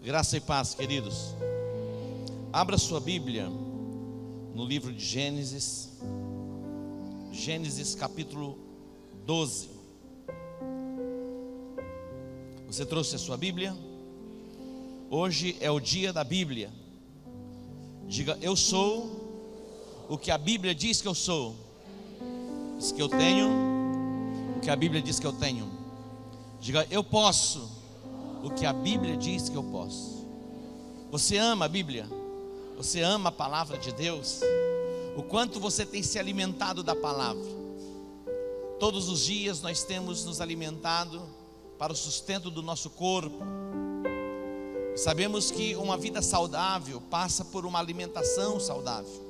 Graça e paz, queridos. Abra sua Bíblia no livro de Gênesis, Gênesis capítulo 12. Você trouxe a sua Bíblia? Hoje é o dia da Bíblia. Diga: eu sou o que a Bíblia diz que eu sou. Diz que eu tenho o que a Bíblia diz que eu tenho. Diga: eu posso o que a Bíblia diz que eu posso. Você ama a Bíblia? Você ama a palavra de Deus? O quanto você tem se alimentado da palavra? Todos os dias nós temos nos alimentado para o sustento do nosso corpo. Sabemos que uma vida saudável passa por uma alimentação saudável.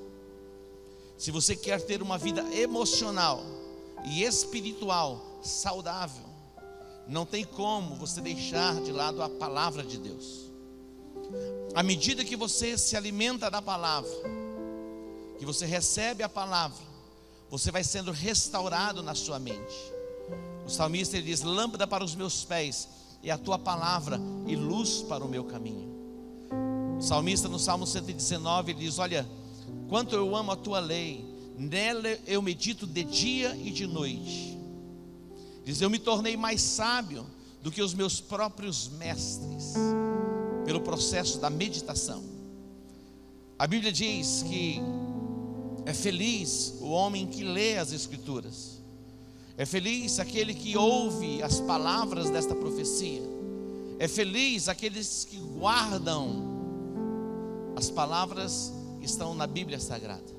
Se você quer ter uma vida emocional e espiritual saudável, não tem como você deixar de lado a palavra de Deus. À medida que você se alimenta da palavra, que você recebe a palavra, você vai sendo restaurado na sua mente. O salmista ele diz: lâmpada para os meus pés é a tua palavra e luz para o meu caminho. O salmista no Salmo 119 ele diz: olha, quanto eu amo a tua lei, nela eu medito de dia e de noite. Diz: eu me tornei mais sábio do que os meus próprios mestres, pelo processo da meditação. A Bíblia diz que é feliz o homem que lê as Escrituras. É feliz aquele que ouve as palavras desta profecia. É feliz aqueles que guardam as palavras que estão na Bíblia Sagrada.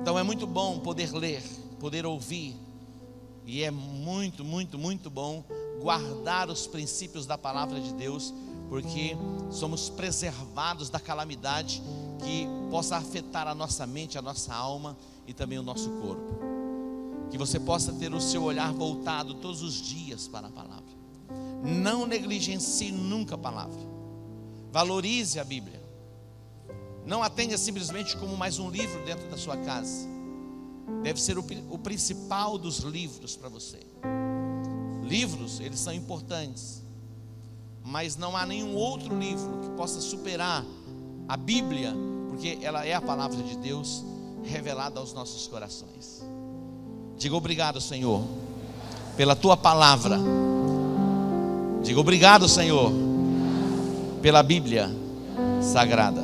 Então é muito bom poder ler, poder ouvir. E é muito bom guardar os princípios da palavra de Deus, porque somos preservados da calamidade que possa afetar a nossa mente, a nossa alma e também o nosso corpo. Que você possa ter o seu olhar voltado todos os dias para a palavra. Não negligencie nunca a palavra. Valorize a Bíblia. Não a tenha simplesmente como mais um livro dentro da sua casa. Deve ser o principal dos livros para você. Livros, eles são importantes, mas não há nenhum outro livro que possa superar a Bíblia, porque ela é a palavra de Deus revelada aos nossos corações. Diga: obrigado, Senhor, pela tua palavra. Diga: obrigado, Senhor, pela Bíblia Sagrada.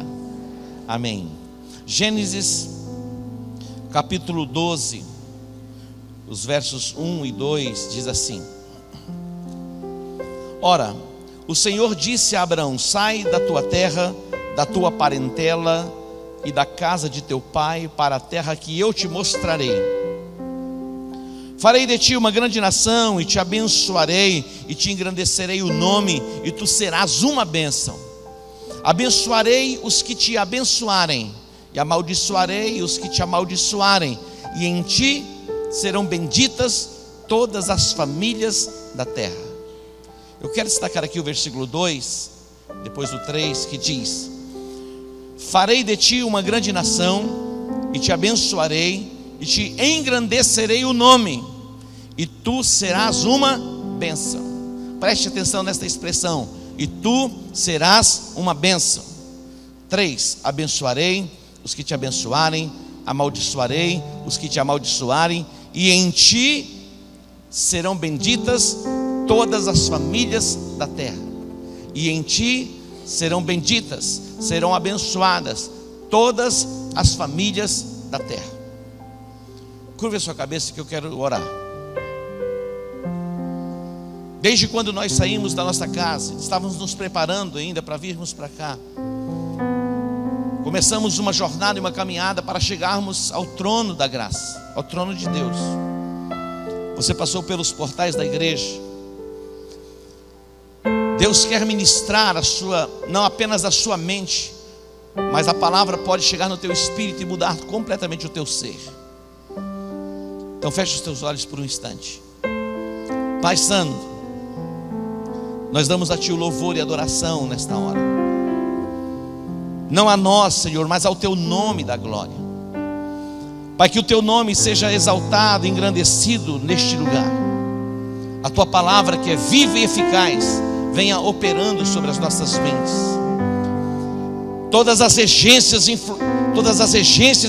Amém. Gênesis capítulo 12, os versos 1 e 2 diz assim: ora, o Senhor disse a Abraão: sai da tua terra, da tua parentela e da casa de teu pai, para a terra que eu te mostrarei. Farei de ti uma grande nação, e te abençoarei, e te engrandecerei o nome, e tu serás uma bênção. Abençoarei os que te abençoarem, e amaldiçoarei os que te amaldiçoarem, e em ti serão benditas todas as famílias da terra. Eu quero destacar aqui o versículo 2, depois do 3, que diz: farei de ti uma grande nação, e te abençoarei, e te engrandecerei o nome, e tu serás uma bênção. Preste atenção nesta expressão: e tu serás uma bênção. 3, abençoarei os que te abençoarem, amaldiçoarei os que te amaldiçoarem, e em ti serão benditas todas as famílias da terra. E em ti serão benditas, serão abençoadas todas as famílias da terra. Curva a sua cabeça que eu quero orar. Desde quando nós saímos da nossa casa, estávamos nos preparando ainda para virmos para cá, começamos uma jornada e uma caminhada para chegarmos ao trono da graça, ao trono de Deus. Você passou pelos portais da igreja. Deus quer ministrar não apenas a sua mente, mas a palavra pode chegar no teu espírito e mudar completamente o teu ser. Então feche os teus olhos por um instante. Pai Santo, nós damos a Ti o louvor e adoração nesta hora. Não a nós, Senhor, mas ao Teu nome da glória. Pai, que o Teu nome seja exaltado, engrandecido neste lugar. A Tua palavra, que é viva e eficaz, venha operando sobre as nossas mentes. Todas as agências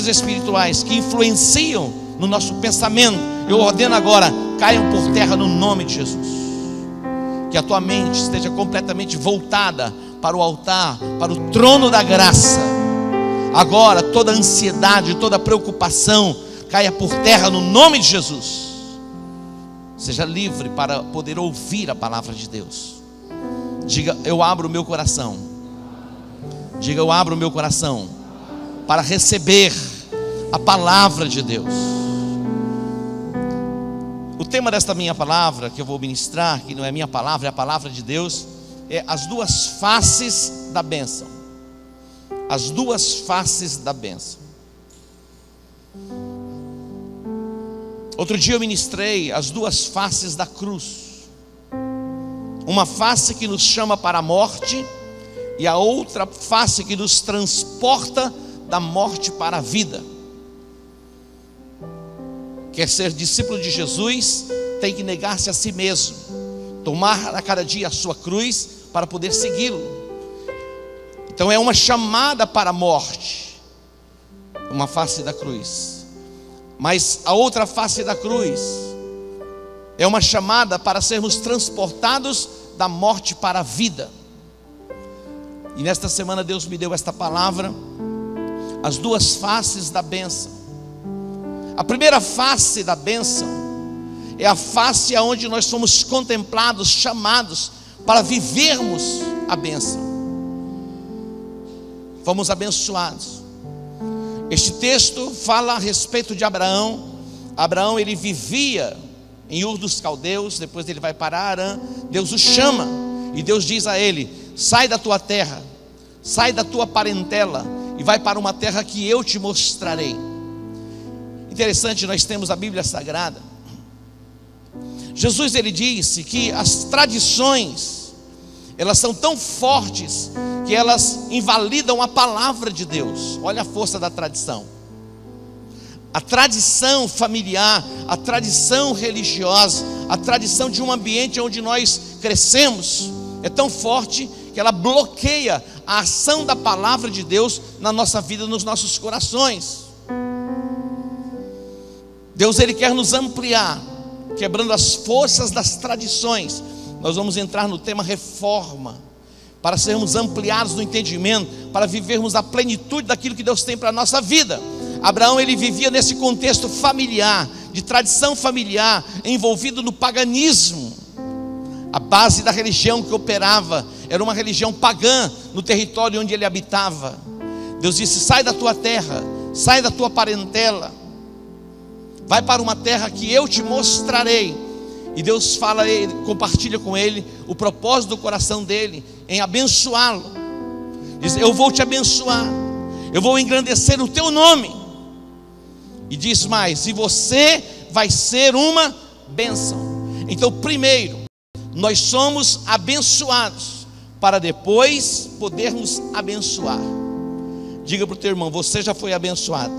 espirituais que influenciam no nosso pensamento, eu ordeno agora, caiam por terra no nome de Jesus. Que a tua mente esteja completamente voltada para o altar, para o trono da graça. Agora toda ansiedade, toda preocupação caia por terra no nome de Jesus. Seja livre para poder ouvir a palavra de Deus. Diga: eu abro o meu coração. Diga: eu abro o meu coração para receber a palavra de Deus. O tema desta minha palavra que eu vou ministrar, que não é minha palavra, é a palavra de Deus, é as duas faces da bênção. As duas faces da bênção. Outro dia eu ministrei as duas faces da cruz. Uma face que nos chama para a morte, e a outra face que nos transporta da morte para a vida. Quer ser discípulo de Jesus, tem que negar-se a si mesmo, tomar a cada dia a sua cruz para poder segui-lo. Então é uma chamada para a morte, uma face da cruz. Mas a outra face da cruz é uma chamada para sermos transportados da morte para a vida. E nesta semana Deus me deu esta palavra, as duas faces da bênção. A primeira face da bênção é a face aonde nós somos contemplados, chamados para vivermos a bênção. Fomos abençoados. Este texto fala a respeito de Abraão. Abraão, ele vivia em Ur dos Caldeus, depois ele vai para Harã. Deus o chama e Deus diz a ele: sai da tua terra, sai da tua parentela e vai para uma terra que eu te mostrarei. Interessante, nós temos a Bíblia Sagrada. Jesus, ele disse que as tradições, elas são tão fortes que elas invalidam a palavra de Deus. Olha a força da tradição. A tradição familiar, a tradição religiosa, a tradição de um ambiente onde nós crescemos é tão forte que ela bloqueia a ação da palavra de Deus na nossa vida, nos nossos corações. Deus, ele quer nos ampliar, quebrando as forças das tradições. Nós vamos entrar no tema reforma, para sermos ampliados no entendimento, para vivermos a plenitude daquilo que Deus tem para a nossa vida. Abraão, ele vivia nesse contexto familiar, de tradição familiar, envolvido no paganismo. A base da religião que operava era uma religião pagã no território onde ele habitava. Deus disse: sai da tua terra, sai da tua parentela, vai para uma terra que eu te mostrarei. E Deus fala, ele compartilha com ele o propósito do coração dele em abençoá-lo. Diz: eu vou te abençoar, eu vou engrandecer o teu nome. E diz mais: e você vai ser uma bênção. Então, primeiro, nós somos abençoados para depois podermos abençoar. Diga para o teu irmão: você já foi abençoado.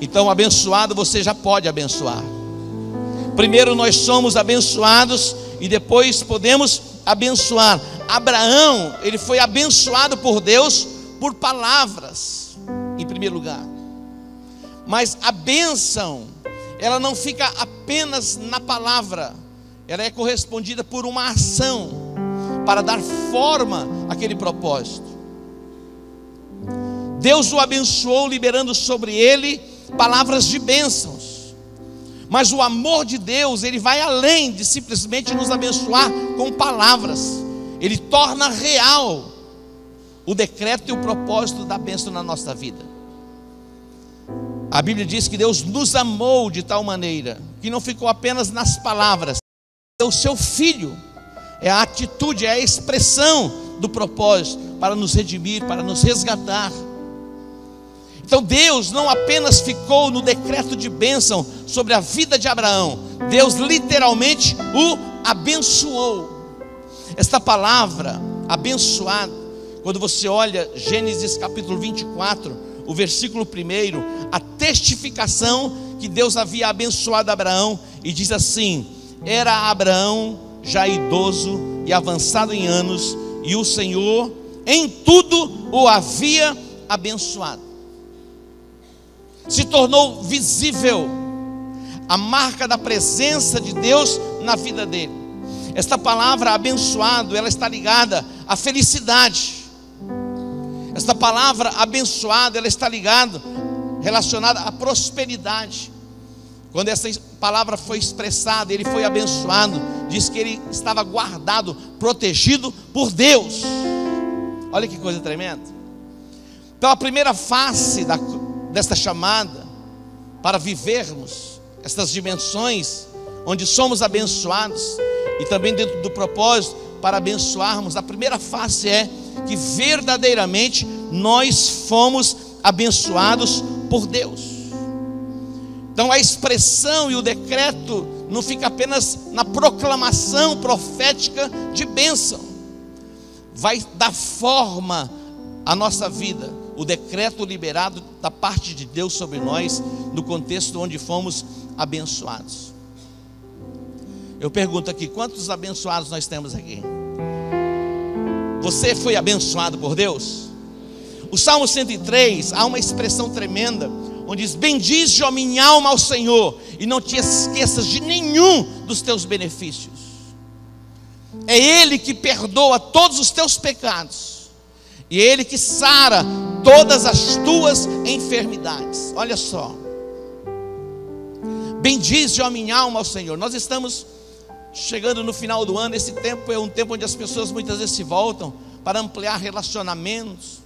Então, abençoado, você já pode abençoar. Primeiro nós somos abençoados e depois podemos abençoar. Abraão, ele foi abençoado por Deus por palavras, em primeiro lugar. Mas a bênção, ela não fica apenas na palavra, ela é correspondida por uma ação, para dar forma àquele propósito. Deus o abençoou, liberando sobre ele palavras de bênçãos. Mas o amor de Deus, ele vai além de simplesmente nos abençoar com palavras. Ele torna real o decreto e o propósito da bênção na nossa vida. A Bíblia diz que Deus nos amou de tal maneira que não ficou apenas nas palavras. O seu Filho é a atitude, é a expressão do propósito para nos redimir, para nos resgatar. Então Deus não apenas ficou no decreto de bênção sobre a vida de Abraão, Deus literalmente o abençoou. Esta palavra, abençoado, quando você olha Gênesis capítulo 24, o versículo 1, a testificação que Deus havia abençoado Abraão, e diz assim: era Abraão já idoso e avançado em anos, e o Senhor em tudo o havia abençoado. Se tornou visível a marca da presença de Deus na vida dele. Esta palavra abençoado, ela está ligada à felicidade. Esta palavra abençoado, ela está ligada, relacionada à prosperidade. Quando essa palavra foi expressada, ele foi abençoado, diz que ele estava guardado, protegido por Deus. Olha que coisa tremenda. Pela primeira face desta chamada, para vivermos estas dimensões, onde somos abençoados, e também dentro do propósito, para abençoarmos, a primeira face é que verdadeiramente nós fomos abençoados por Deus. Então a expressão e o decreto não fica apenas na proclamação profética de bênção, vai dar forma à nossa vida, o decreto liberado da parte de Deus sobre nós, no contexto onde fomos abençoados. Eu pergunto aqui, quantos abençoados nós temos aqui? Você foi abençoado por Deus? O Salmo 103, há uma expressão tremenda, onde diz: bendize, ó minha alma, ao Senhor, e não te esqueças de nenhum dos teus benefícios. É Ele que perdoa todos os teus pecados, e é Ele que sara todas as tuas enfermidades. Olha só, bendize, ó minha alma, ao Senhor. Nós estamos chegando no final do ano. Esse tempo é um tempo onde as pessoas muitas vezes se voltam para ampliar relacionamentos,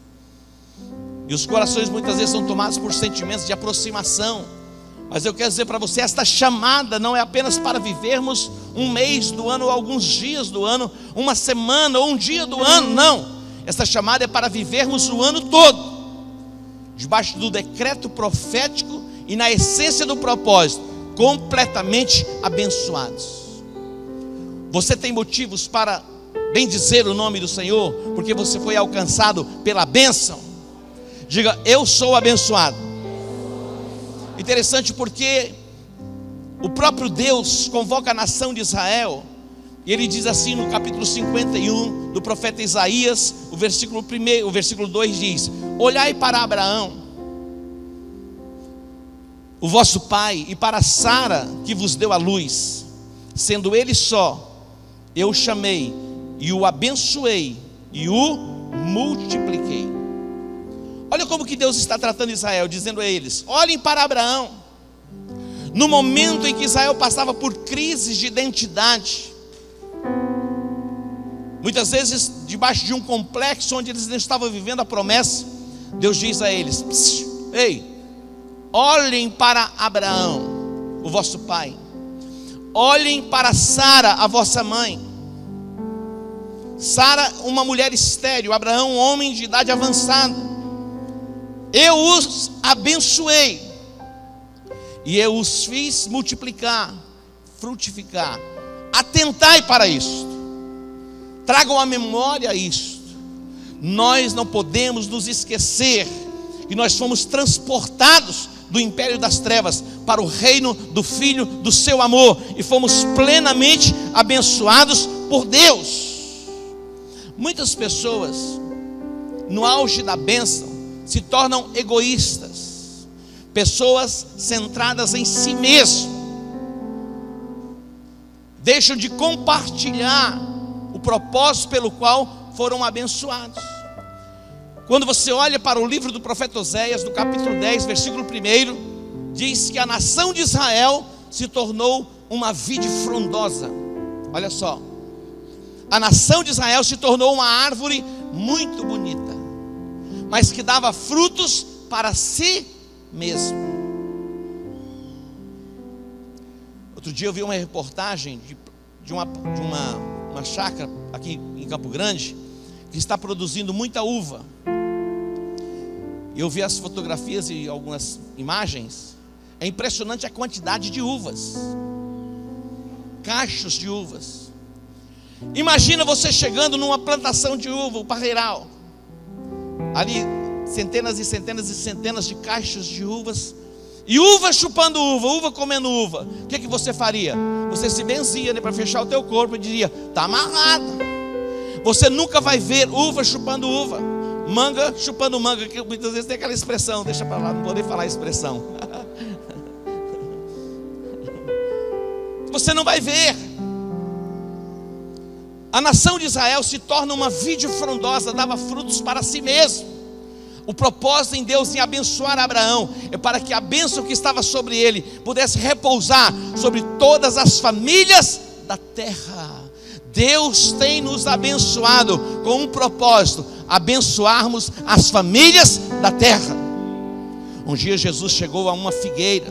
e os corações muitas vezes são tomados por sentimentos de aproximação. Mas eu quero dizer para você, esta chamada não é apenas para vivermos um mês do ano, ou alguns dias do ano, uma semana ou um dia do ano. Não, esta chamada é para vivermos o ano todo, debaixo do decreto profético e na essência do propósito, completamente abençoados. Você tem motivos para bendizer o nome do Senhor, porque você foi alcançado pela bênção. Diga: eu sou abençoado. Interessante, porque o próprio Deus convoca a nação de Israel, e ele diz assim no capítulo 51 do profeta Isaías, o versículo 2 diz: olhai para Abraão, o vosso pai, e para Sara, que vos deu a luz, sendo ele só, eu o chamei, e o abençoei, e o multipliquei. Olha como que Deus está tratando Israel, dizendo a eles: olhem para Abraão. No momento em que Israel passava por crises de identidade, muitas vezes debaixo de um complexo onde eles não estavam vivendo a promessa, Deus diz a eles: ei, olhem para Abraão, o vosso pai, olhem para Sara, a vossa mãe. Sara, uma mulher estéril, Abraão, um homem de idade avançada. Eu os abençoei, e eu os fiz multiplicar, frutificar. Atentai para isto, tragam à memória isto. Nós não podemos nos esquecer que nós fomos transportados do império das trevas para o reino do Filho do seu amor, e fomos plenamente abençoados por Deus. Muitas pessoas, no auge da bênção, se tornam egoístas, pessoas centradas em si mesmo, deixam de compartilhar o propósito pelo qual foram abençoados. Quando você olha para o livro do profeta Oséias, no capítulo 10, versículo 1, diz que a nação de Israel se tornou uma vide frondosa. Olha só, a nação de Israel se tornou uma árvore muito bonita, mas que dava frutos para si mesmo. Outro dia eu vi uma reportagem de uma chácara aqui em Campo Grande, que está produzindo muita uva. Eu vi as fotografias e algumas imagens. É impressionante a quantidade de uvas, cachos de uvas. Imagina você chegando numa plantação de uva, o parreiral, ali centenas e centenas e centenas de cachos de uvas, e uva chupando uva, uva comendo uva, o que você faria? Você se benzia, né, para fechar o teu corpo e diria: está amarrado. Você nunca vai ver uva chupando uva, manga chupando manga, que muitas vezes tem aquela expressão, deixa para lá, não vou nem falar a expressão. Você não vai ver. A nação de Israel se torna uma vide frondosa, dava frutos para si mesmo. O propósito em Deus em abençoar Abraão é para que a bênção que estava sobre ele pudesse repousar sobre todas as famílias da terra. Deus tem nos abençoado com um propósito: abençoarmos as famílias da terra. Um dia Jesus chegou a uma figueira.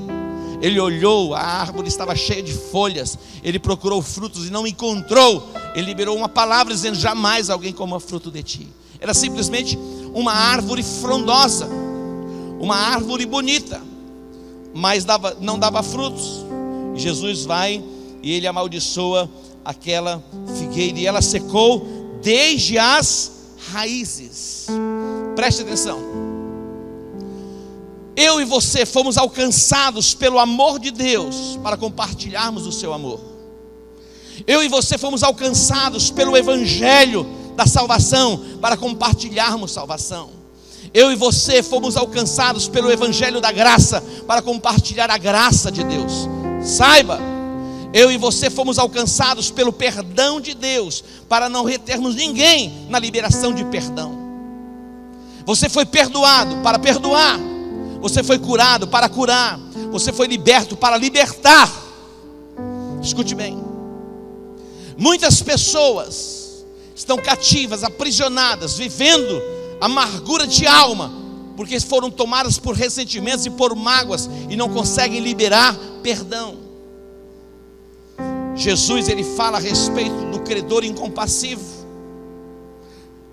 Ele olhou, a árvore estava cheia de folhas. Ele procurou frutos e não encontrou. Ele liberou uma palavra dizendo: jamais alguém coma fruto de ti. Era simplesmente uma árvore frondosa, uma árvore bonita, mas não dava frutos. E Jesus vai e ele amaldiçoa aquela figueira, e ela secou desde as raízes. Preste atenção. Eu e você fomos alcançados pelo amor de Deus para compartilharmos o seu amor. Eu e você fomos alcançados pelo evangelho da salvação para compartilharmos salvação. Eu e você fomos alcançados pelo evangelho da graça para compartilhar a graça de Deus. Saiba, eu e você fomos alcançados pelo perdão de Deus para não retermos ninguém na liberação de perdão. Você foi perdoado para perdoar. Você foi curado para curar. Você foi liberto para libertar. Escute bem. Muitas pessoas estão cativas, aprisionadas, vivendo amargura de alma, porque foram tomadas por ressentimentos e por mágoas e não conseguem liberar perdão. Jesus, ele fala a respeito do credor incompassivo.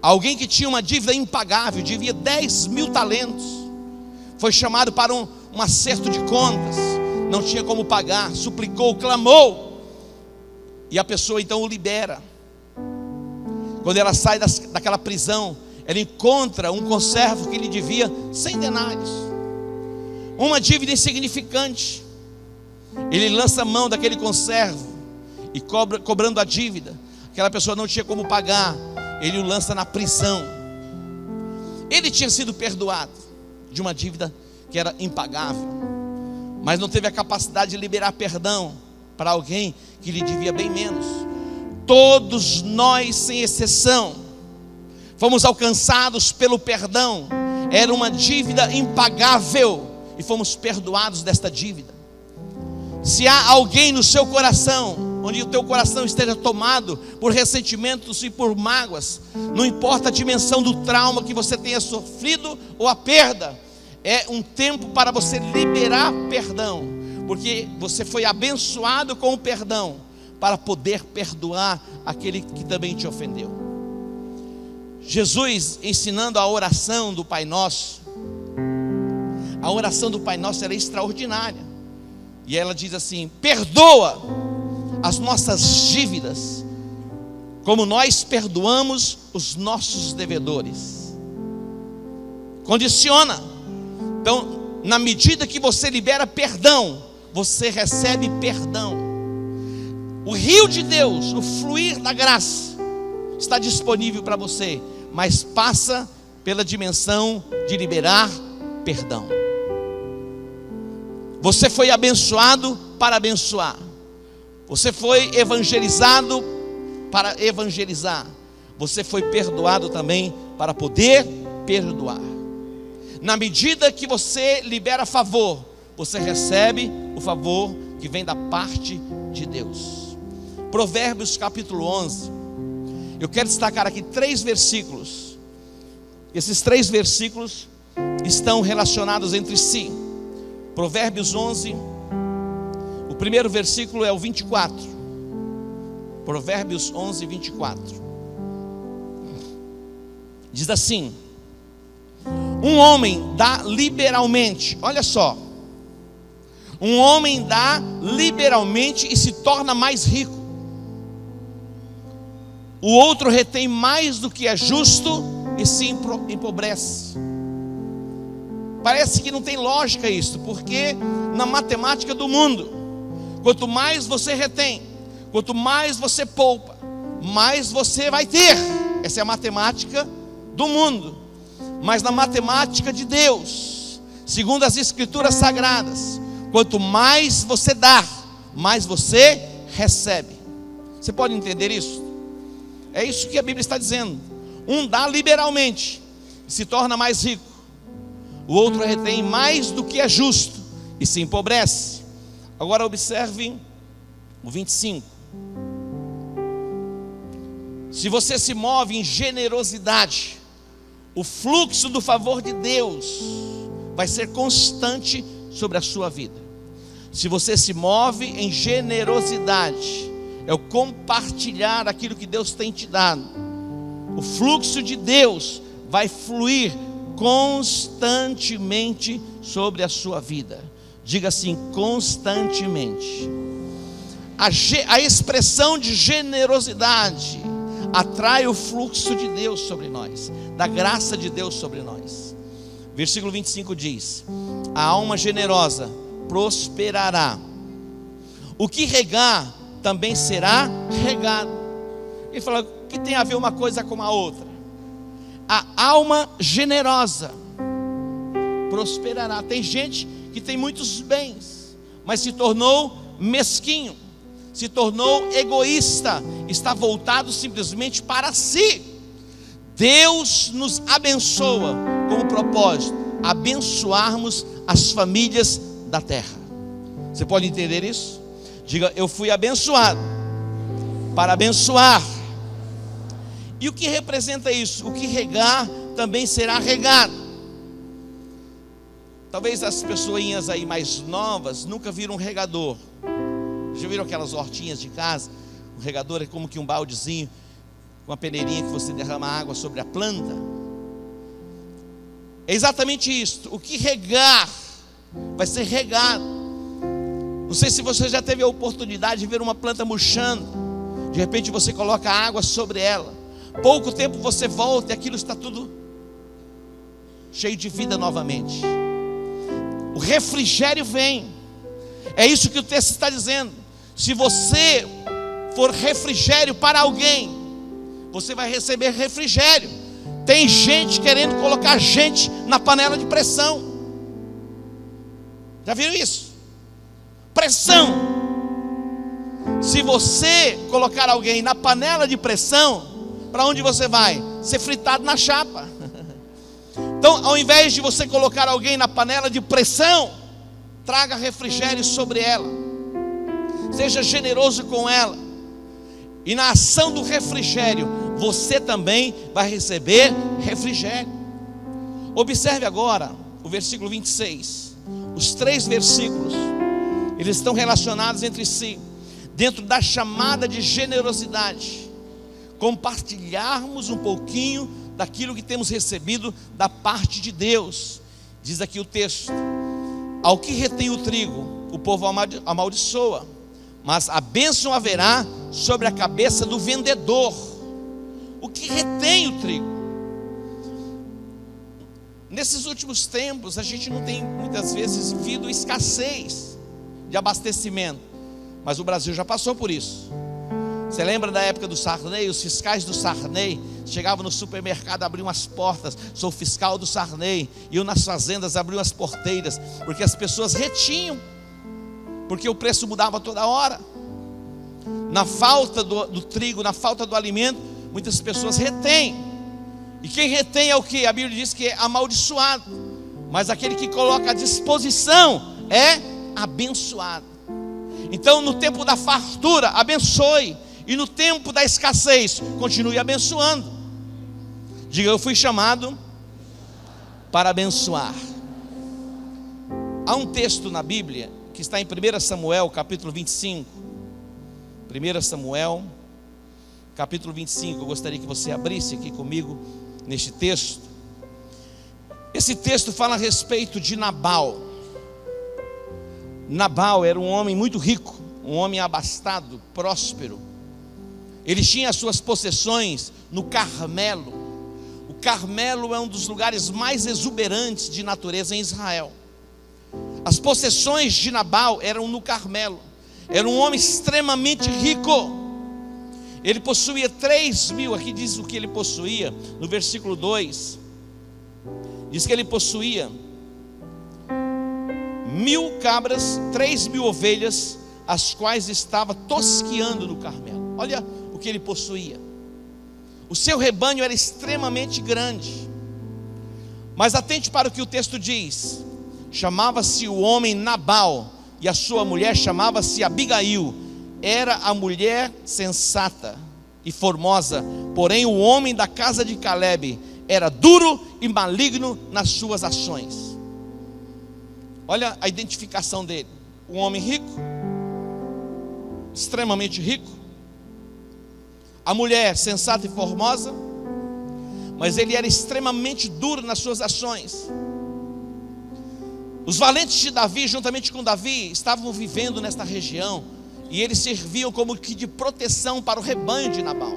Alguém que tinha uma dívida impagável, devia 10.000 talentos. Foi chamado para um acerto de contas, não tinha como pagar, suplicou, clamou, e a pessoa então o libera. Quando ela sai daquela prisão, ela encontra um conservo que lhe devia 100 denários, uma dívida insignificante. Ele lança a mão daquele conservo e cobrando a dívida. Aquela pessoa não tinha como pagar, ele o lança na prisão. Ele tinha sido perdoado de uma dívida que era impagável, mas não teve a capacidade de liberar perdão para alguém que lhe devia bem menos. Todos nós, sem exceção, fomos alcançados pelo perdão. Era uma dívida impagável e fomos perdoados desta dívida. Se há alguém no seu coração, onde o teu coração esteja tomado por ressentimentos e por mágoas, não importa a dimensão do trauma que você tenha sofrido ou a perda, é um tempo para você liberar perdão, porque você foi abençoado com o perdão para poder perdoar aquele que também te ofendeu. Jesus ensinando a oração do Pai Nosso. A oração do Pai Nosso era extraordinária, e ela diz assim: perdoa as nossas dívidas, como nós perdoamos os nossos devedores. Condiciona. Então, na medida que você libera perdão, você recebe perdão. O rio de Deus, o fluir da graça, está disponível para você, mas passa pela dimensão de liberar perdão. Você foi abençoado para abençoar. Você foi evangelizado para evangelizar. Você foi perdoado também para poder perdoar. Na medida que você libera favor, você recebe o favor que vem da parte de Deus. Provérbios capítulo 11. Eu quero destacar aqui 3 versículos. Esses 3 versículos estão relacionados entre si. Provérbios 11, o primeiro versículo é o 24. Provérbios 11, 24. Diz assim: um homem dá liberalmente, olha só, um homem dá liberalmente e se torna mais rico. O outro retém mais do que é justo e se empobrece. Parece que não tem lógica isso, porque na matemática do mundo, quanto mais você retém, quanto mais você poupa, mais você vai ter. Essa é a matemática do mundo. Mas na matemática de Deus, segundo as Escrituras Sagradas, quanto mais você dá, mais você recebe. Você pode entender isso? É isso que a Bíblia está dizendo. Um dá liberalmente e se torna mais rico, o outro retém mais do que é justo e se empobrece. Agora observe o 25. Se você se move em generosidade, o fluxo do favor de Deus vai ser constante sobre a sua vida. Se você se move em generosidade, é o compartilhar aquilo que Deus tem te dado. O fluxo de Deus vai fluir constantemente sobre a sua vida. Diga assim: constantemente. A expressão de generosidade atrai o fluxo de Deus sobre nós, da graça de Deus sobre nós. Versículo 25 diz: a alma generosa prosperará, o que regar também será regado. Ele fala: o que tem a ver uma coisa com a outra? A alma generosa prosperará. Tem gente que tem muitos bens, mas se tornou mesquinho, se tornou egoísta, está voltado simplesmente para si. Deus nos abençoa com o propósito: abençoarmos as famílias da terra. Você pode entender isso? Diga: eu fui abençoado para abençoar. E o que representa isso? O que regar também será regado. Talvez as pessoinhas aí mais novas nunca viram um regador. Já viram aquelas hortinhas de casa? O regador é como que um baldezinho, uma peneirinha que você derrama água sobre a planta. É exatamente isso. O que regar vai ser regado. Não sei se você já teve a oportunidade de ver uma planta murchando. De repente você coloca água sobre ela, pouco tempo você volta e aquilo está tudo cheio de vida novamente. O refrigério vem. É isso que o texto está dizendo. Se você for refrigério para alguém, você vai receber refrigério. Tem gente querendo colocar gente na panela de pressão. Já viram isso? Pressão. Se você colocar alguém na panela de pressão, para onde você vai? Ser fritado na chapa. Então, ao invés de você colocar alguém na panela de pressão, traga refrigério sobre ela. Seja generoso com ela. E na ação do refrigério, você também vai receber refrigério. Observe agora o versículo 26. Os 3 versículos, eles estão relacionados entre si, dentro da chamada de generosidade. Compartilharmos um pouquinho daquilo que temos recebido da parte de Deus. Diz aqui o texto: ao que retém o trigo, o povo amaldiçoa, mas a bênção haverá sobre a cabeça do vendedor. O que retém o trigo? Nesses últimos tempos, a gente não tem muitas vezes visto escassez de abastecimento, mas o Brasil já passou por isso. Você lembra da época do Sarney? Os fiscais do Sarney chegavam no supermercado, abriam as portas. Sou fiscal do Sarney. Iam nas fazendas, abriam as porteiras, porque as pessoas retinham, porque o preço mudava toda hora. Na falta do trigo, na falta do alimento, muitas pessoas retêm. E quem retém é o que? A Bíblia diz que é amaldiçoado, mas aquele que coloca à disposição é abençoado. Então, no tempo da fartura, abençoe. E no tempo da escassez, continue abençoando. Diga: eu fui chamado para abençoar. Há um texto na Bíblia que está em 1 Samuel, capítulo 25. 1 Samuel, capítulo 25. Eu gostaria que você abrisse aqui comigo neste texto. Esse texto fala a respeito de Nabal. Nabal era um homem muito rico, um homem abastado, próspero. Ele tinha as suas possessões no Carmelo, O Carmelo é um dos lugares mais exuberantes de natureza em Israel. As possessões de Nabal eram no Carmelo. Era um homem extremamente rico. Ele possuía 3.000, aqui diz o que ele possuía, no versículo 2. Diz que ele possuía 1.000 cabras, 3.000 ovelhas, as quais estava tosqueando no Carmelo. Olha o que ele possuía. O seu rebanho era extremamente grande. Mas atente para o que o texto diz. Chamava-se o homem Nabal, e a sua mulher chamava-se Abigail. Era a mulher sensata e formosa, porém o homem da casa de Calebe era duro e maligno nas suas ações. Olha a identificação dele. Um homem rico, extremamente rico. A mulher sensata e formosa, mas ele era extremamente duro nas suas ações. Os valentes de Davi, juntamente com Davi, estavam vivendo nesta região, e eles serviam como que de proteção para o rebanho de Nabal.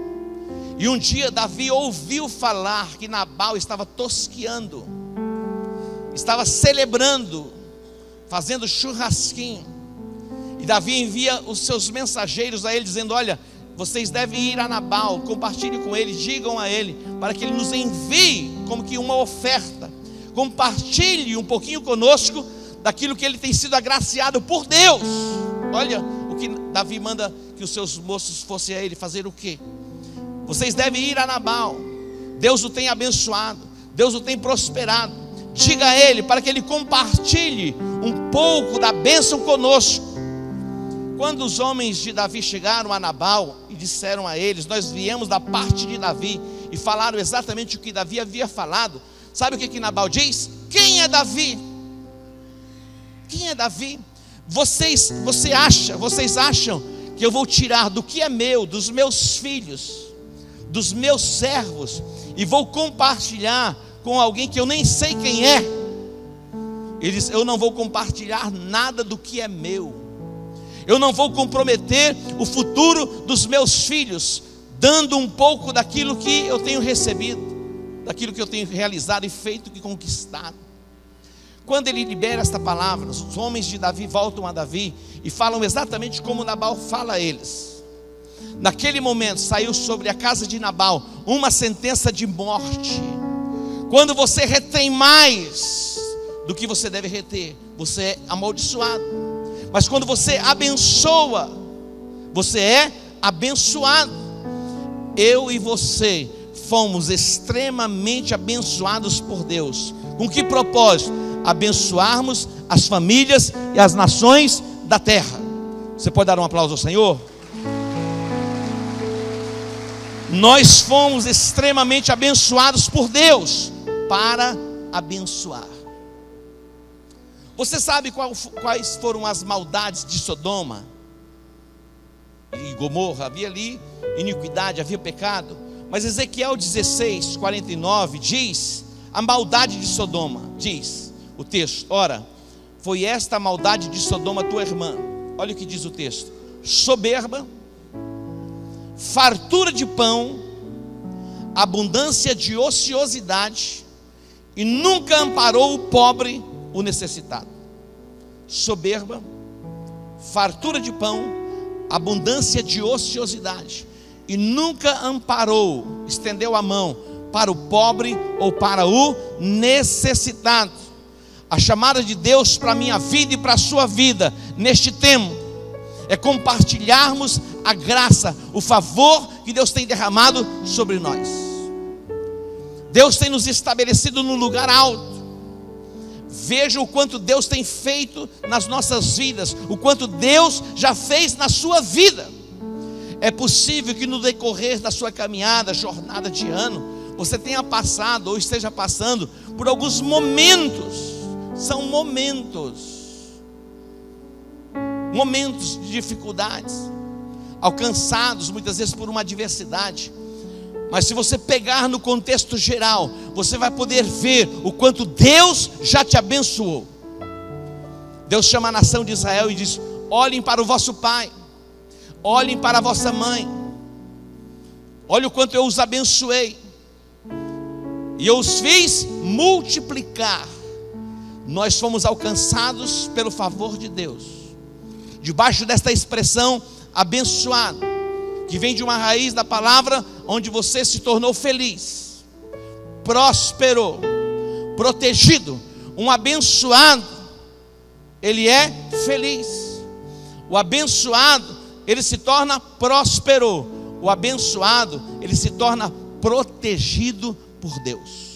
E um dia Davi ouviu falar que Nabal estava tosqueando, estava celebrando, fazendo churrasquinho. E Davi envia os seus mensageiros a ele, dizendo: olha, vocês devem ir a Nabal, compartilhe com ele, digam a ele, para que ele nos envie como que uma oferta. Compartilhe um pouquinho conosco daquilo que ele tem sido agraciado por Deus. Olha o que Davi manda que os seus moços fossem a ele fazer o quê? Vocês devem ir a Nabal, Deus o tem abençoado, Deus o tem prosperado. Diga a ele para que ele compartilhe um pouco da bênção conosco. Quando os homens de Davi chegaram a Nabal e disseram a eles: nós viemos da parte de Davi, e falaram exatamente o que Davi havia falado, sabe o que Nabal diz? Quem é Davi? Quem é Davi? Vocês acham que eu vou tirar do que é meu, dos meus filhos, dos meus servos, e vou compartilhar com alguém que eu nem sei quem é? Ele diz: eu não vou compartilhar nada do que é meu. Eu não vou comprometer o futuro dos meus filhos, dando um pouco daquilo que eu tenho recebido, daquilo que eu tenho realizado e feito e conquistado. Quando ele libera esta palavra, os homens de Davi voltam a Davi e falam exatamente como Nabal fala a eles. Naquele momento saiu sobre a casa de Nabal uma sentença de morte. Quando você retém mais do que você deve reter, você é amaldiçoado. Mas quando você abençoa, você é abençoado. Eu e você fomos extremamente abençoados por Deus. Com que propósito? Abençoarmos as famílias e as nações da terra. Você pode dar um aplauso ao Senhor? Nós fomos extremamente abençoados por Deus para abençoar. Você sabe quais foram as maldades de Sodoma e Gomorra? Havia ali iniquidade, havia pecado. Mas Ezequiel 16:49 diz a maldade de Sodoma. Diz o texto: ora, foi esta a maldade de Sodoma tua irmã. Olha o que diz o texto: soberba, fartura de pão, abundância de ociosidade, e nunca amparou o pobre, o necessitado. Soberba, fartura de pão, abundância de ociosidade, e nunca amparou, estendeu a mão para o pobre ou para o necessitado. A chamada de Deus para a minha vida e para a sua vida neste tempo é compartilharmos a graça, o favor que Deus tem derramado sobre nós. Deus tem nos estabelecido num lugar alto. Veja o quanto Deus tem feito nas nossas vidas, o quanto Deus já fez na sua vida. É possível que no decorrer da sua caminhada, jornada de ano, você tenha passado ou esteja passando por alguns momentos. São momentos de dificuldades, alcançados muitas vezes por uma adversidade. Mas se você pegar no contexto geral, você vai poder ver o quanto Deus já te abençoou. Deus chama a nação de Israel e diz: olhem para o vosso pai, olhem para a vossa mãe, olha o quanto eu os abençoei. e eu os fiz multiplicar. Nós fomos alcançados pelo favor de Deus, debaixo desta expressão abençoado, que vem de uma raiz da palavra onde você se tornou feliz, prosperou, protegido. Um abençoado, ele é feliz. O abençoado, ele se torna próspero. O abençoado, ele se torna protegido por Deus.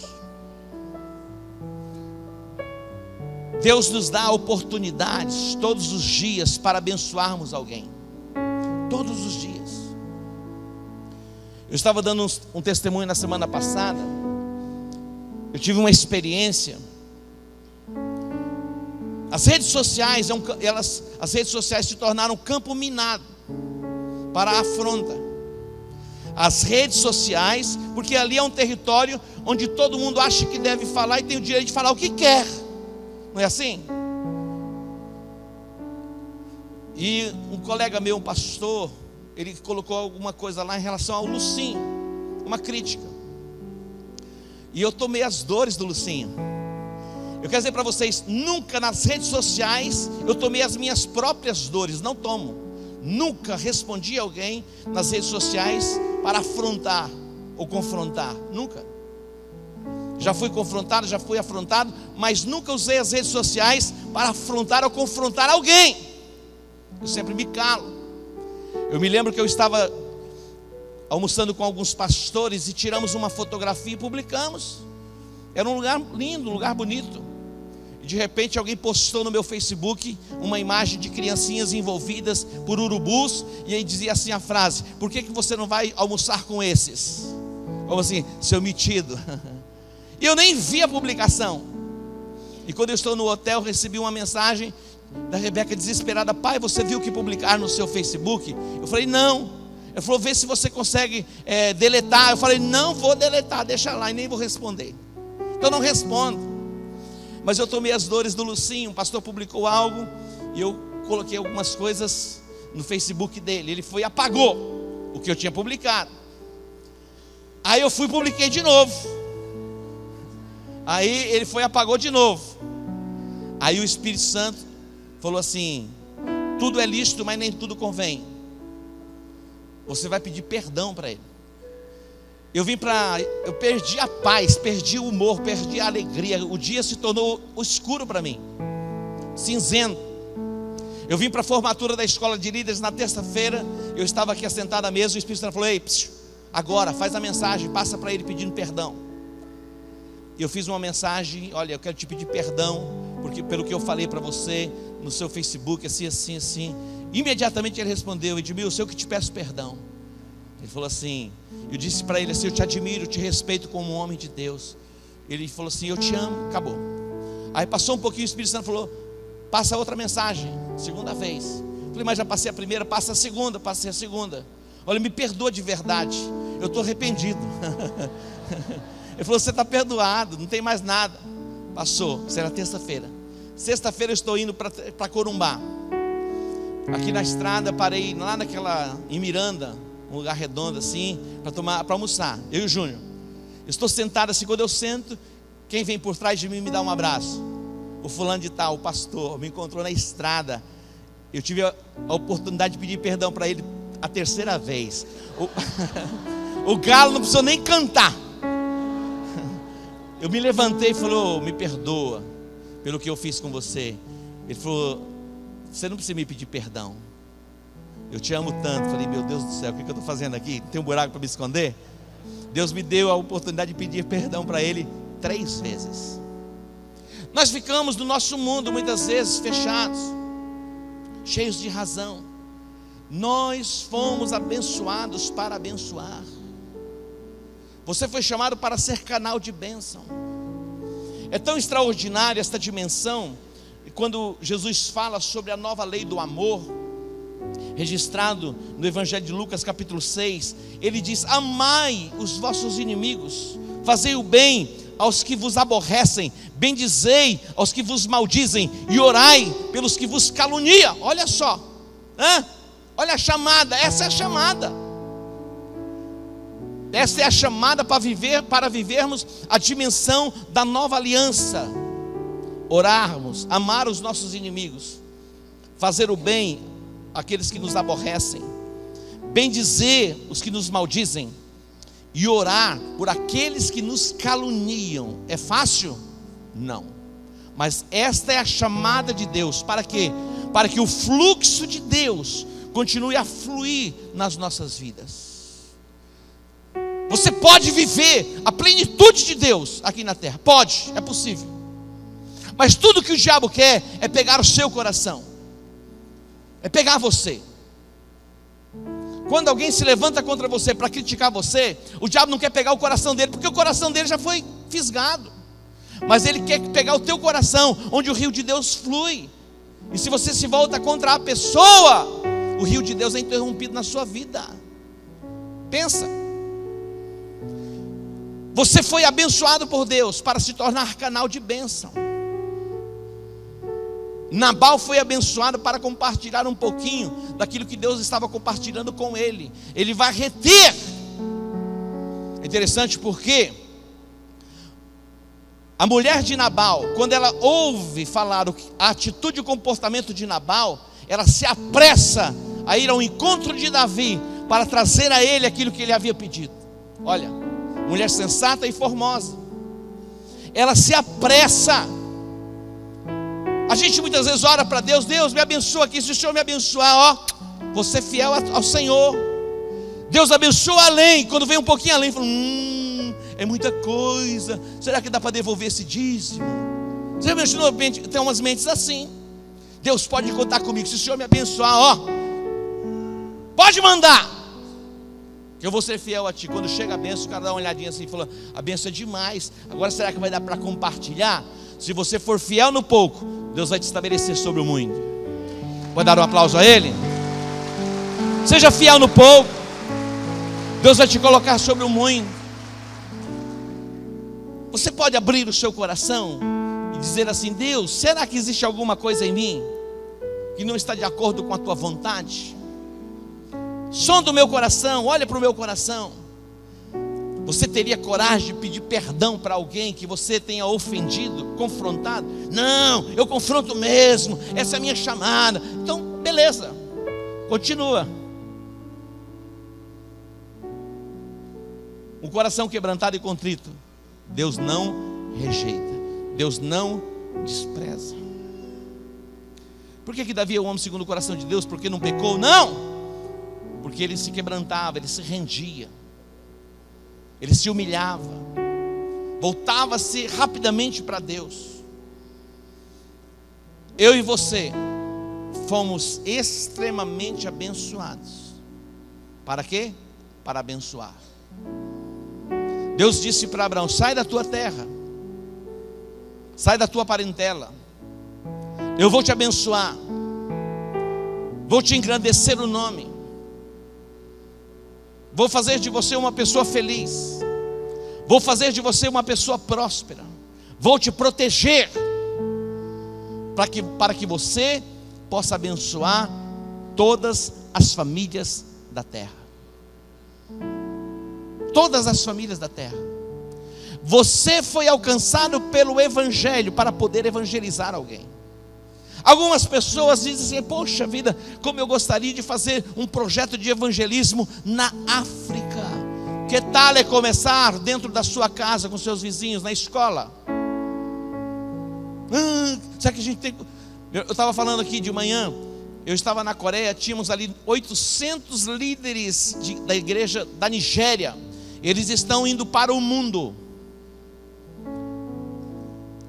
Deus nos dá oportunidades todos os dias para abençoarmos alguém. Todos os dias. Eu estava dando um testemunho na semana passada. Eu tive uma experiência. As redes sociais, as redes sociais se tornaram um campo minado para a afronta. As redes sociais, porque ali é um território onde todo mundo acha que deve falar e tem o direito de falar o que quer. Não é assim? E um colega meu, um pastor, ele colocou alguma coisa lá em relação ao Lucinho, uma crítica. E eu tomei as dores do Lucinho. Eu quero dizer para vocês, nunca nas redes sociais eu tomei as minhas próprias dores, não tomo. Nunca respondi a alguém nas redes sociais para afrontar ou confrontar, nunca. Já fui confrontado, já fui afrontado, mas nunca usei as redes sociais para afrontar ou confrontar alguém. Eu sempre me calo. Eu me lembro que eu estava almoçando com alguns pastores e tiramos uma fotografia e publicamos. Era um lugar lindo, um lugar bonito. E de repente alguém postou no meu Facebook uma imagem de criancinhas envolvidas por urubus, e aí dizia assim a frase: por que você não vai almoçar com esses? Como assim, seu metido. E eu nem vi a publicação. E quando eu estou no hotel, recebi uma mensagem da Rebeca desesperada: pai, você viu o que publicaram no seu Facebook? Eu falei, não. Ele falou, vê se você consegue deletar. Eu falei, não vou deletar, deixa lá, e nem vou responder. Então não respondo. Mas eu tomei as dores do Lucinho. O pastor publicou algo e eu coloquei algumas coisas no Facebook dele. Ele foi e apagou o que eu tinha publicado. Aí eu fui e publiquei de novo. Aí ele foi e apagou de novo. Aí o Espírito Santo falou assim: tudo é lícito, mas nem tudo convém. Você vai pedir perdão para ele. Eu perdi a paz, perdi o humor, perdi a alegria. O dia se tornou escuro para mim, cinzento. Eu vim para a formatura da escola de líderes na terça-feira. Eu estava aqui assentado à mesa. O Espírito Santo falou: ei, agora faz a mensagem, passa para ele pedindo perdão. Eu fiz uma mensagem: olha, eu quero te pedir perdão porque pelo que eu falei para você no seu Facebook, assim, assim, assim. Imediatamente ele respondeu: Edmilson, eu que te peço perdão. Ele falou assim, eu disse para ele assim: eu te admiro, te respeito como um homem de Deus. Ele falou assim: eu te amo, acabou. Aí passou um pouquinho, o Espírito Santo falou: passa outra mensagem, segunda vez. Eu falei, mas já passei a primeira, passa a segunda, passei a segunda. Olha, me perdoa de verdade, eu estou arrependido. Ele falou, você está perdoado, não tem mais nada. Passou, será terça-feira. Sexta-feira eu estou indo para Corumbá. Aqui na estrada, parei lá em Miranda, um lugar redondo assim, para almoçar, eu e o Júnior. Eu estou sentado assim, quando eu sento, quem vem por trás de mim me dá um abraço? O fulano de tal, o pastor, me encontrou na estrada. Eu tive a oportunidade de pedir perdão para ele a terceira vez. O galo não precisou nem cantar. Eu me levantei e falei: me perdoa pelo que eu fiz com você. Ele falou: você não precisa me pedir perdão, eu te amo tanto. Falei, meu Deus do céu, o que eu estou fazendo aqui? Tem um buraco para me esconder? Deus me deu a oportunidade de pedir perdão para ele 3 vezes. Nós ficamos no nosso mundo muitas vezes fechados, cheios de razão. Nós fomos abençoados para abençoar. Você foi chamado para ser canal de bênção. É tão extraordinária esta dimensão. E quando Jesus fala sobre a nova lei do amor, registrado no Evangelho de Lucas capítulo 6, ele diz: amai os vossos inimigos, fazei o bem aos que vos aborrecem, bendizei aos que vos maldizem, e orai pelos que vos caluniam. Olha só, olha a chamada, essa é a chamada. Esta é a chamada para vivermos a dimensão da nova aliança. Orarmos, amar os nossos inimigos, fazer o bem àqueles que nos aborrecem, bendizer os que nos maldizem e orar por aqueles que nos caluniam. É fácil? Não. Mas esta é a chamada de Deus. Para quê? Para que o fluxo de Deus continue a fluir nas nossas vidas. Você pode viver a plenitude de Deus aqui na terra. Pode, é possível. Mas tudo que o diabo quer é pegar o seu coração, é pegar você. Quando alguém se levanta contra você para criticar você, o diabo não quer pegar o coração dele, porque o coração dele já foi fisgado. Mas ele quer pegar o teu coração, onde o rio de Deus flui. E se você se volta contra a pessoa, o rio de Deus é interrompido na sua vida. Pensa. Você foi abençoado por Deus para se tornar canal de bênção. Nabal foi abençoado para compartilhar um pouquinho daquilo que Deus estava compartilhando com ele. Ele vai reter. É interessante porque a mulher de Nabal, quando ela ouve falar a atitude e o comportamento de Nabal, ela se apressa a ir ao encontro de Davi para trazer a ele aquilo que ele havia pedido. Olha, mulher sensata e formosa, ela se apressa. A gente muitas vezes ora para Deus: Deus me abençoa aqui, se o Senhor me abençoar, ó, você é fiel ao Senhor. Deus abençoa além, quando vem um pouquinho além, fala, é muita coisa, será que dá para devolver esse dízimo? Você imaginou? Tem umas mentes assim. Deus pode contar comigo, se o Senhor me abençoar, ó, pode mandar, que eu vou ser fiel a ti. Quando chega a bênção, o cara dá uma olhadinha assim e fala: a bênção é demais, agora será que vai dar para compartilhar? Se você for fiel no pouco, Deus vai te estabelecer sobre o muito. Pode dar um aplauso a Ele? Seja fiel no pouco, Deus vai te colocar sobre o muito. Você pode abrir o seu coração e dizer assim: Deus, será que existe alguma coisa em mim que não está de acordo com a tua vontade? Sonda o meu coração, olha para o meu coração. Você teria coragem de pedir perdão para alguém que você tenha ofendido, confrontado? Não, eu confronto mesmo, essa é a minha chamada. Então, beleza, continua. Um coração quebrantado e contrito, Deus não rejeita, Deus não despreza. Por que Davi é um homem segundo o coração de Deus? Porque não pecou? Não, porque ele se quebrantava, ele se rendia, ele se humilhava, voltava-se rapidamente para Deus. Eu e você fomos extremamente abençoados. Para quê? Para abençoar. Deus disse para Abraão: sai da tua terra, sai da tua parentela, eu vou te abençoar, vou te engrandecer o nome, vou fazer de você uma pessoa feliz, vou fazer de você uma pessoa próspera, vou te proteger, para que você possa abençoar todas as famílias da terra. Todas as famílias da terra. Você foi alcançado pelo Evangelho para poder evangelizar alguém. Algumas pessoas dizem assim: poxa vida, como eu gostaria de fazer um projeto de evangelismo na África. Que tal é começar dentro da sua casa, com seus vizinhos, na escola? Será que a gente tem... Eu estava falando aqui de manhã, eu estava na Coreia, tínhamos ali 800 líderes da igreja da Nigéria. Eles estão indo para o mundo.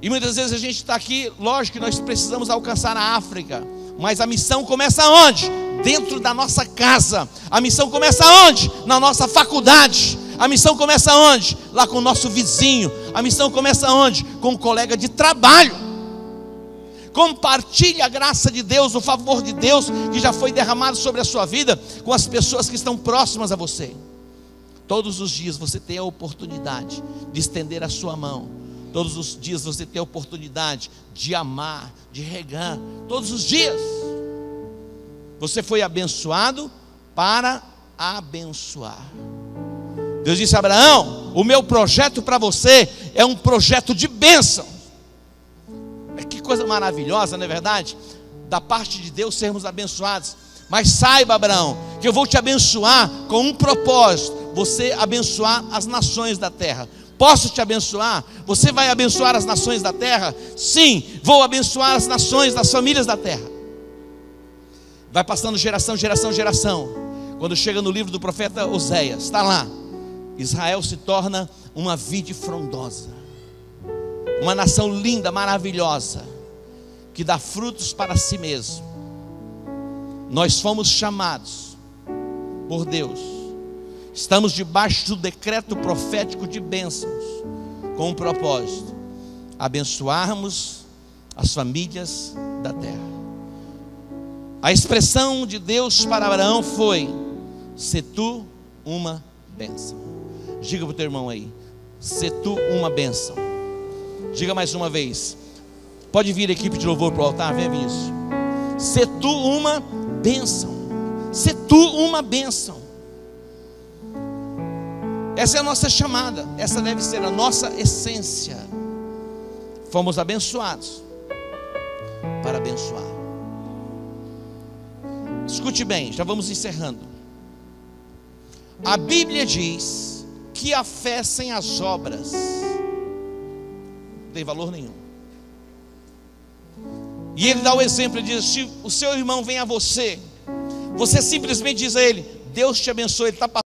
E muitas vezes a gente está aqui, lógico que nós precisamos alcançar a África, mas a missão começa onde? Dentro da nossa casa. A missão começa onde? Na nossa faculdade. A missão começa onde? Lá com o nosso vizinho. A missão começa onde? Com um colega de trabalho. Compartilhe a graça de Deus, o favor de Deus que já foi derramado sobre a sua vida com as pessoas que estão próximas a você. Todos os dias você tem a oportunidade de estender a sua mão. Todos os dias você tem a oportunidade de amar, de regar. Todos os dias. Você foi abençoado para abençoar. Deus disse a Abraão: o meu projeto para você é um projeto de bênção. Que coisa maravilhosa, não é verdade? Da parte de Deus sermos abençoados. Mas saiba, Abraão, que eu vou te abençoar com um propósito: você abençoar as nações da terra. Posso te abençoar? Você vai abençoar as nações da terra? Sim, vou abençoar as nações, das famílias da terra. Vai passando geração, geração, geração. Quando chega no livro do profeta Oséias, está lá: Israel se torna uma vide frondosa, uma nação linda, maravilhosa, que dá frutos para si mesmo. Nós fomos chamados por Deus, estamos debaixo do decreto profético de bênçãos, com um propósito: abençoarmos as famílias da terra. A expressão de Deus para Abraão foi: se tu uma bênção. Diga para o teu irmão aí: se tu uma bênção. Diga mais uma vez. Pode vir a equipe de louvor para o altar, vem Vinícius. Se tu uma bênção. Se tu uma bênção. Essa é a nossa chamada, essa deve ser a nossa essência. Fomos abençoados para abençoar. Escute bem, já vamos encerrando. A Bíblia diz que a fé sem as obras não tem valor nenhum. E ele dá o exemplo, ele diz: se o seu irmão vem a você, você simplesmente diz a ele: Deus te abençoe, ele está passando